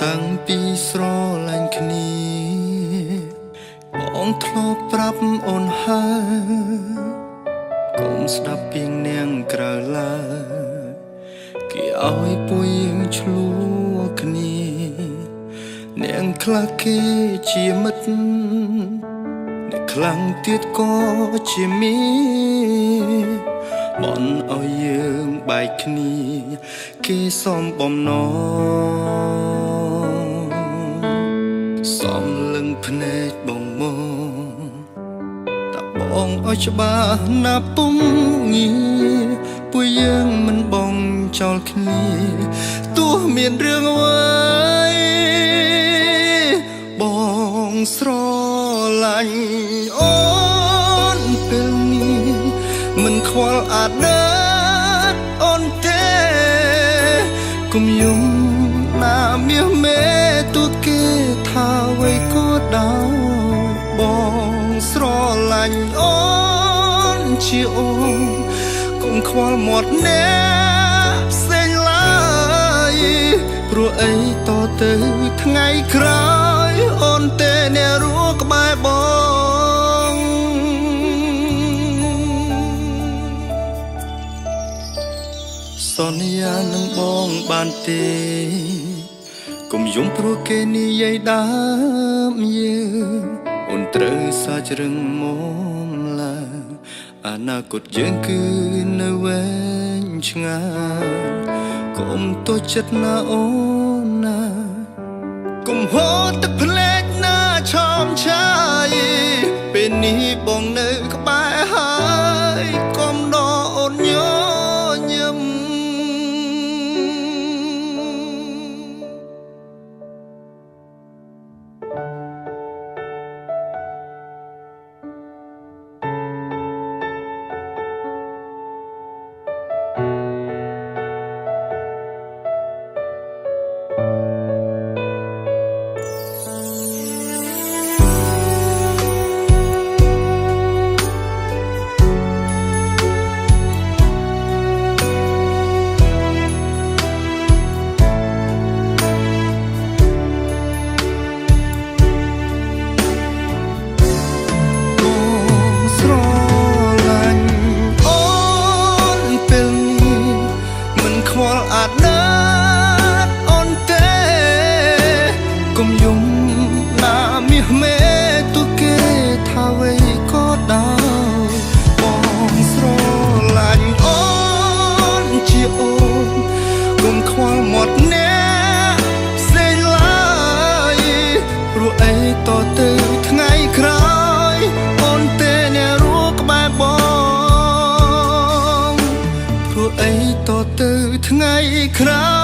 តាំងពីស្រឡាញ់គ្នាបងធ្លាប់ប្រាប់អូនហើយកុំស្ដាប់ពីងនាងក្រៅឡើយគេឲ្យពួកយើងឆ្លោះគ្នានាងខ្លះគេជាមិត្តអ្នកខ្លាំងទៀតក៏ជាមីបនឲ្យយើងបែកគ្នាគេសំបំណងសំលឹងភ្នែកបងមកតាបងឲ្យច្បាស់ណាពុំងាពួកយើងមិនបងចោលគ្នាទោះមានរឿងអ្វីបងស្រឡាញ់អូនពេលនេះមិនខ្វល់អាណិតអូនទេគុំយំណាមាសមេទូគេថាអ្វីក៏ដោយបងស្រឡាញ់អូនជាអូនកុំខ្វល់មាត់អ្នកផ្សេងឡើយព្រោះអីតទៅថ្ងៃក្រោយអូនទេអ្នករស់ក្បែរបងសន្យានឹងបងបានទេកុំយំព្រោះគេនិយាយដើមយើងអូនត្រូវសាច់រឹងមុំឡើយអនាគតយើងគឺនៅវែងឆ្ងាយកុំទោះចិត្តណាអូនណាកុំហូរទឹកភ្លេចណាឆោមឆាយពេលនេះបងនៅក្បែរហើយកុំដកអូនញញឹមអាណិតអូនទេកុំយំណាមាសមេទូគេថាអ្វីក៏ដោយបងស្រឡាញ់អូនជាអូនកុំខ្វល់មាត់អ្នកផ្សេងឡើយព្រោះអីតទៅថ្ងៃក្រោយអូនទេអ្នករស់ក្បែរបងព្រោះអីតទៅថ្ងៃក្រោយ